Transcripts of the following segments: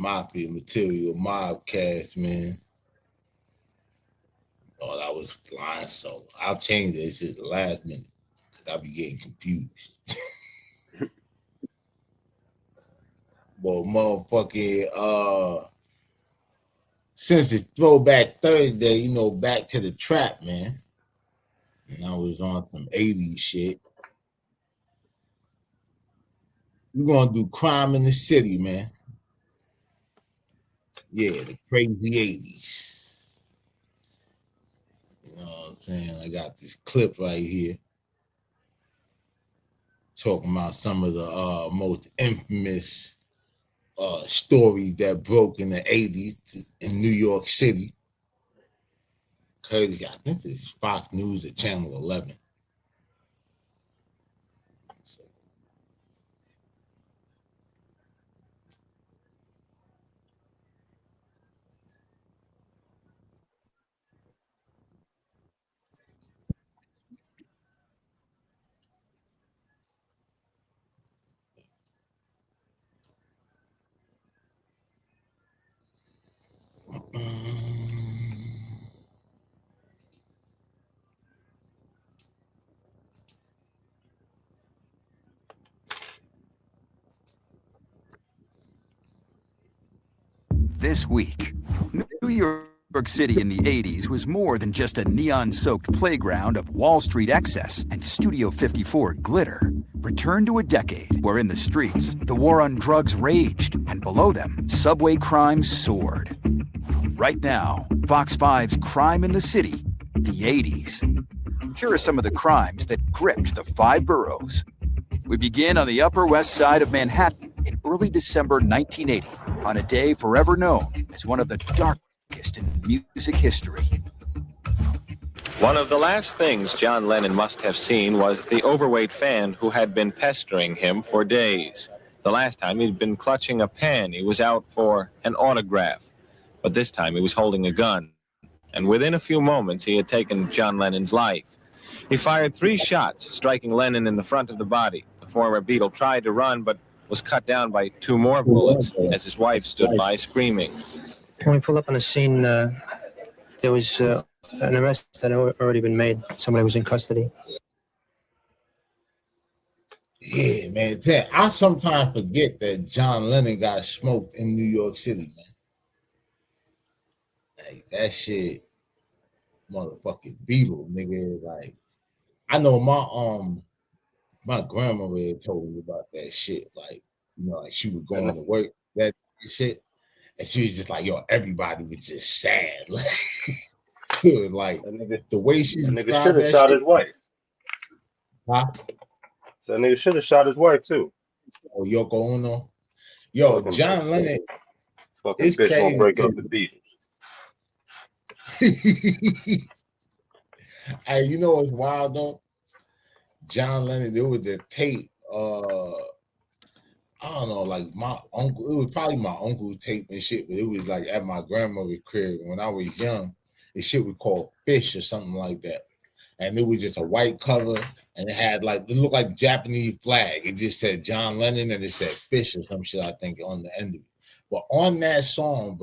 Mafia Material, MOBCAST, man. Thought I was flying solo. I'll change that shit the last minute because I'll be getting confused. Well, motherfucking, since it's Throwback Thursday, you know, back to the trap, man. And I was on some 80s shit. We're gonna do Crime in the City, man. Yeah, the crazy 80s. You know what I'm saying? I got this clip right here talking about some of the most infamous stories that broke in the 80s in New York City. Courtesy, I think this is Fox News at Channel 11. This week, New York City in the 80s was more than just a neon-soaked playground of Wall Street excess and Studio 54 glitter. Return to a decade where in the streets, the war on drugs raged, and below them, subway crime soared. Right now, Fox 5's Crime in the City, the 80s. Here are some of the crimes that gripped the 5 boroughs. We begin on the Upper West Side of Manhattan in early December 1980, on a day forever known as one of the darkest in music history. One of the last things John Lennon must have seen was the overweight fan who had been pestering him for days. The last time he'd been clutching a pen. He was out for an autograph. But this time he was holding a gun. And within a few moments, he had taken John Lennon's life. He fired 3 shots, striking Lennon in the front of the body. The former Beatle tried to run, but was cut down by 2 more bullets as his wife stood by screaming. When we pulled up on the scene, there was an arrest that had already been made. Somebody was in custody. Yeah, man. I sometimes forget that John Lennon got smoked in New York City, man. Like, that shit, motherfucking Beatle, nigga. Like, I know my grandmother had told me about that shit. Like, you know, like she was going to work, that shit. And she was just like, yo, everybody was just sad. Like, the way she described that shot shit. his wife. Huh? So that nigga should have shot his wife too. Oh, Yoko Ono. Yo, John Lennon. Fucking bitch crazy. Won't break up the Beatles. Hey, you know what's wild though? John Lennon, there was a tape, I don't know, like my uncle, it was probably my uncle's tape and shit, but it was like at my grandmother's crib when I was young. The shit was called Fish or something like that. And it was just a white cover and it had like, it looked like Japanese flag. It just said John Lennon and it said Fish or some shit, I think, on the end of it. But on that song,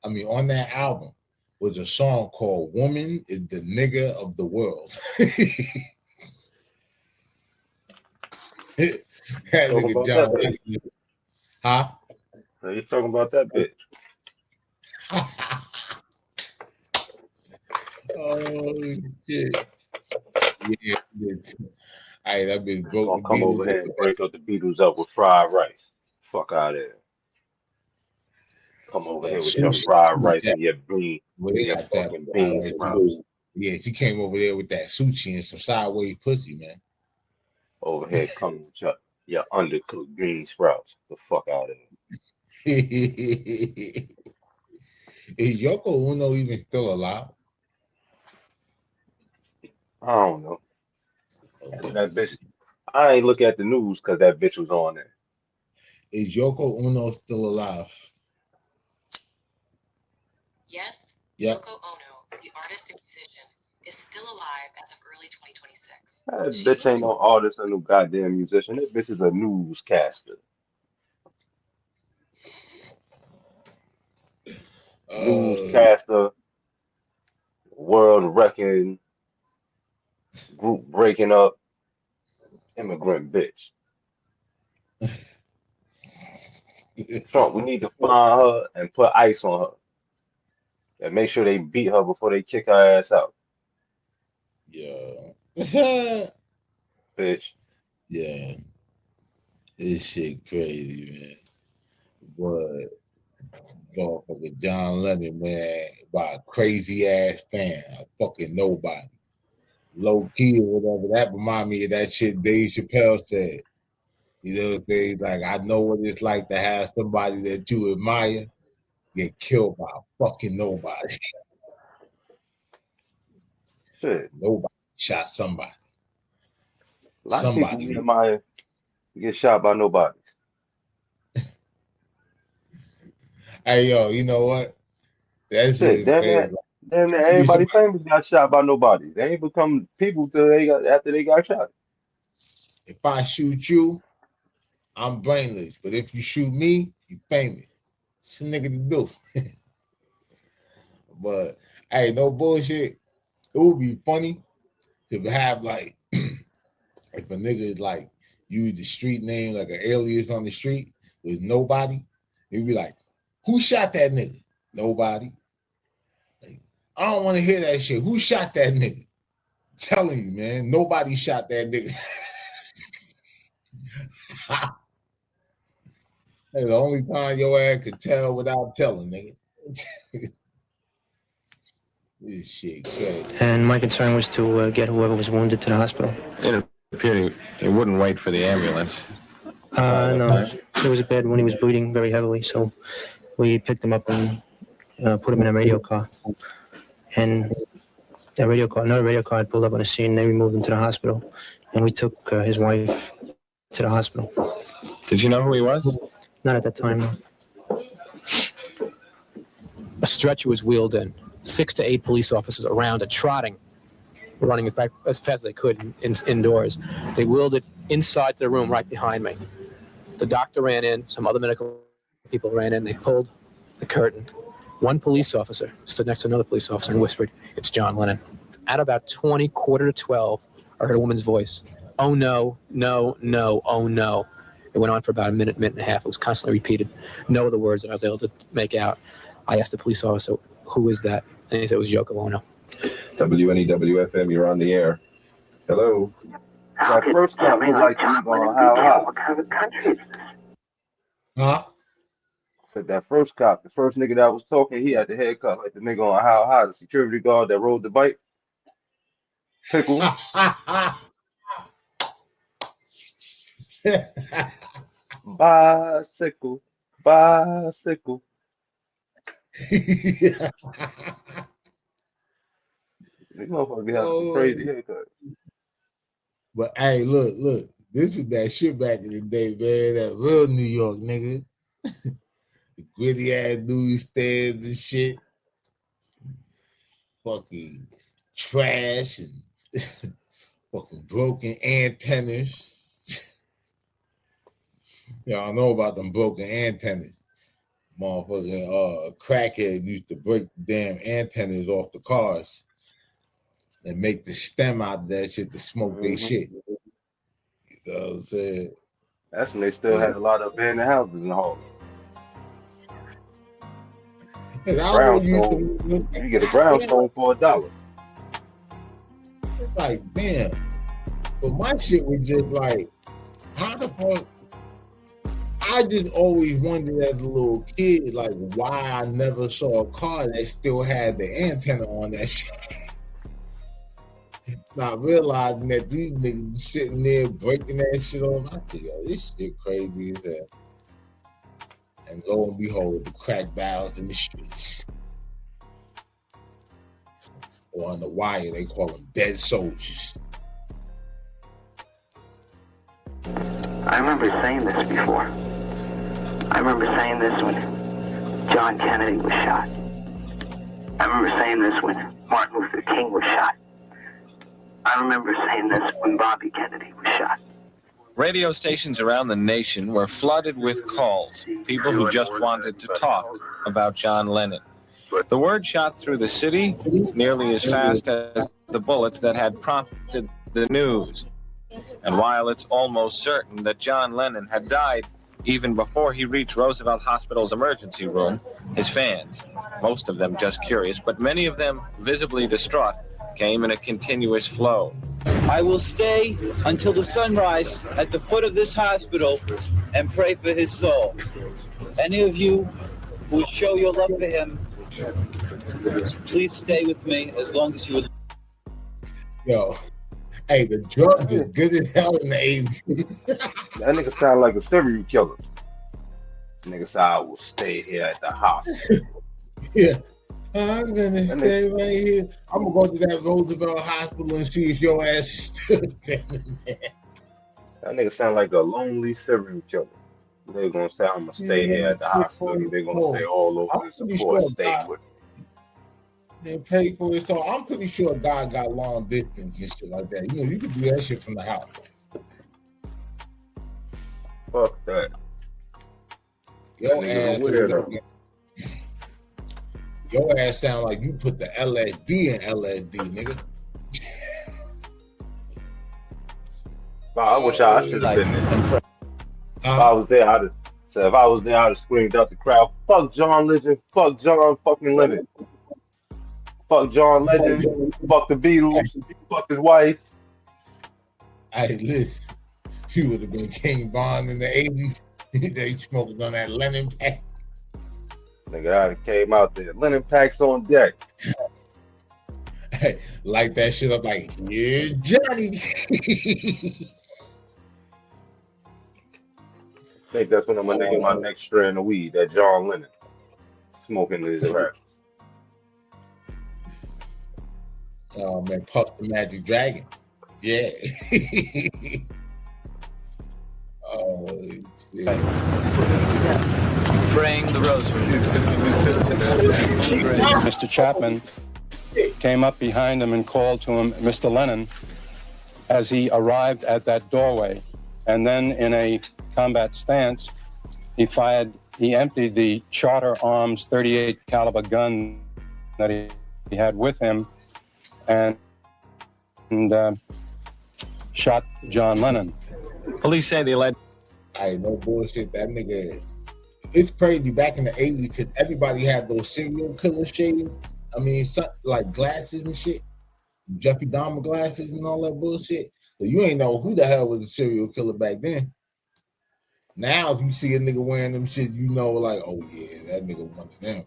on that album, was a song called Woman is the Nigger of the World. That nigga John Lennon. Huh? So you talking about that bitch? Oh shit! Yeah. Hey, that bitch broke the come over here and break up the Beatles up with fried rice. Fuck out of here. Come over here with your fried rice and your bean. Your fucking bean sprouts. Yeah, she came over there with that sushi and some sideways pussy, man. Over here coming with your undercooked bean sprouts. The fuck out of here. Is Yoko Ono even still alive? I don't know. That bitch. I ain't look at the news because that bitch was on there. Is Yoko Ono still alive? Yes. Yep. Yoko Ono, the artist and musician, is still alive as of early 2026. That bitch ain't no artist or no goddamn musician. That bitch is a newscaster. newscaster, world wrecking, group breaking up, immigrant bitch. Trump, we need to find her and put ice on her. And make sure they beat her before they kick her ass out. Yeah. Bitch. Yeah. This shit crazy, man. But motherfucker John Lennon, man, by a crazy ass fan, a fucking nobody. Low key or whatever. That remind me of that shit Dave Chappelle said. You know what I'm saying? Like, I know what it's like to have somebody that you admire get killed by a fucking nobody. Shit. Nobody shot somebody. A lot of people Somebody. we admire get shot by nobody. Hey, yo, you know what? That's Shit, just damn saying. that. Damn that everybody famous got shot by nobody. They ain't become people till they got after they got shot. If I shoot you, I'm brainless. But if you shoot me, you famous. It's a nigga to do. But hey, no bullshit. It would be funny to have like if a nigga like use the street name like an alias on the street with nobody, it'd be like, who shot that nigga? Nobody. Like, I don't want to hear that shit. Who shot that nigga? I'm telling you, man, nobody shot that nigga. That's the only time your ass could tell without telling, nigga. This shit crazy. And my concern was to get whoever was wounded to the hospital. It appeared he wouldn't wait for the ambulance. No, there was a bed when he was bleeding very heavily, so we picked him up and put him in a radio car. And another radio car had pulled up on the scene. They removed him to the hospital, and we took his wife to the hospital. Did you know who he was? Not at that time, no. A stretcher was wheeled in. 6 to 8 police officers around it, trotting, running it back as fast as they could indoors. They wheeled it inside the room right behind me. The doctor ran in, some other medical people ran in, they pulled the curtain. One police officer stood next to another police officer and whispered, "It's John Lennon." At about 20, quarter to 12, I heard a woman's voice. "Oh no, no, no, oh no." It went on for about a minute and a half. It was constantly repeated. No other words that I was able to make out. I asked the police officer, "Who is that?" And he said it was Yoko Ono. WNEW-FM, you're on the air. Hello. That first cop looked like he was going how high. What kind of country is this? Huh? Said that first cop, the first nigga that was talking, he had the haircut like the nigga on how high, the security guard that rode the bike. Pickle. Bicycle. Bicycle. These motherfuckers be having some crazy haircut. But hey, look. This was that shit back in the day, man. That real New York, nigga. The gritty ass newsstands and shit. Fucking trash and fucking broken antennas. Y'all know about them broken antennas. Motherfucking crackhead used to break the damn antennas off the cars and make the stem out of that shit to smoke their shit. You know what I'm saying? That's when they still had a lot of abandoned houses in Harlem. Brownstone, you get a brownstone for $1. It's like, damn. But my shit was just like, how the fuck? I just always wondered as a little kid, like, why I never saw a car that still had the antenna on that shit. Not realizing that these niggas sitting there breaking that shit off. I said, yo, this shit crazy as hell. And lo and behold, the crack valves in the streets. Or on the wire, they call them dead soldiers. I remember saying this before. I remember saying this when John Kennedy was shot. I remember saying this when Martin Luther King was shot. I remember saying this when Bobby Kennedy was shot. Radio stations around the nation were flooded with calls, people who just wanted to talk about John Lennon. The word shot through the city nearly as fast as the bullets that had prompted the news. And while it's almost certain that John Lennon had died even before he reached Roosevelt Hospital's emergency room, his fans, most of them just curious, but many of them visibly distraught, came in a continuous flow. I will stay until the sunrise at the foot of this hospital and pray for his soul. Any of you who would show your love for him, please stay with me as long as you would. Yo, hey, the drugs is good as hell in the 80s. That nigga sound like a serial killer. Nigga said, I will stay here at the hospital. Yeah. I'm gonna stay right here. I'm gonna go to that Roosevelt Hospital and see if your ass is still standing there. That nigga sound like a lonely serial killer. They're gonna say, I'm gonna stay here at the hospital. They're gonna say all over the support, stay with me. They pay for it. So I'm pretty sure God got long distance and shit like that. You know, you can do that shit from the house. Fuck that. Your ass sound like you put the LSD in LSD, nigga. I wish I should have been there. If I was there, I'd have said, if I was there, I'd have screamed out the crowd, fuck John Legend, fuck John fucking Lennon. Fuck John Legend, fuck the Beatles, fuck his wife. Hey, listen, you would have been King Bond in the 80s. They smoking on that Lennon pack. Nigga, I came out there. Lennon packs on deck. Hey, light that shit up like, yeah, Johnny. I think that's when I'm gonna get my next strand of weed, that John Lennon. Smoking his rap. Oh man, Puff the Magic Dragon. Yeah. Oh shit. Praying the rosary. Mr. Chapman came up behind him and called to him, Mr. Lennon, as he arrived at that doorway. And then in a combat stance, he emptied the Charter Arms 38 caliber gun that he had with him and shot John Lennon. Police say they led. I no bullshit. That nigga, it's crazy. Back in the 80s, because everybody had those serial killer shades. I mean, like glasses and shit, Jeffrey Dahmer glasses and all that bullshit. So you ain't know who the hell was a serial killer back then. Now, if you see a nigga wearing them shit, you know, like, oh yeah, that nigga one of them.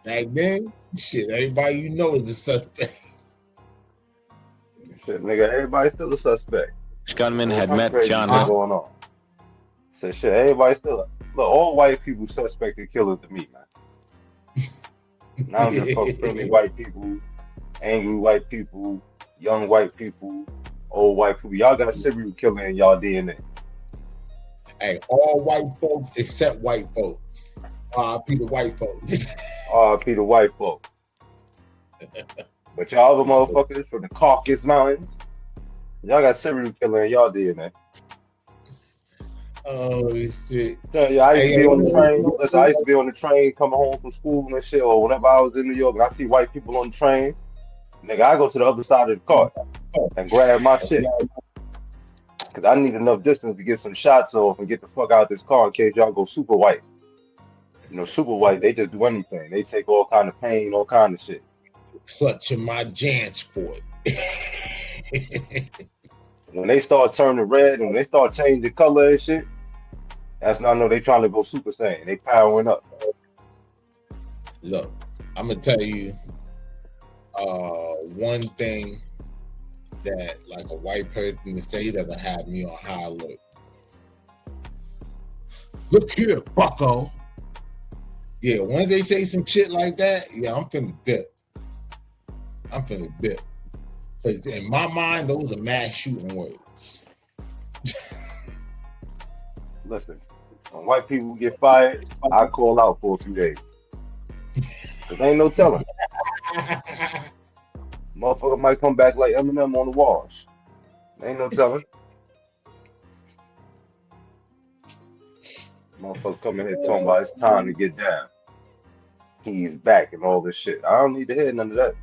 Back then, shit, everybody you know is a suspect. Shit, nigga, everybody's still a suspect. Gunman had met John Lennon. Going on. So shit, everybody still look. All white people suspected killers to me, man. I don't give a fuck. Friendly white people, angry white people, young white people, old white people. Y'all got a serial killer in y'all DNA. Hey, all white folks except white folks. R.I.P. the white folks. R.I.P. the white folks. But y'all other motherfuckers from the Caucasus Mountains, y'all got serial killer in y'all DNA. Oh shit! So, yeah, I used to be on the train. Listen, I used to be on the train coming home from school and shit, or whenever I was in New York, and I see white people on the train. Nigga, I go to the other side of the car and grab my shit. Cause I need enough distance to get some shots off and get the fuck out of this car in case y'all go super white. You know, super white, they just do anything. They take all kind of pain, all kind of shit. Clutching my JanSport. When they start turning red and when they start changing the color and shit, that's when I know they trying to go super saiyan. They powering up. Look, I'm gonna tell you one thing that like a white person would say, he doesn't have me on high alert. Look here, bucko. Yeah, once they say some shit like that, yeah, I'm finna dip. Because in my mind, those are mass shooting words. Listen, when white people get fired, I call out for a few days. Cause ain't no telling. Motherfucker might come back like Eminem on the wash. Ain't no telling. Motherfucker come in here talking about it's time to get down. he's back and all this shit. I don't need to hear none of that.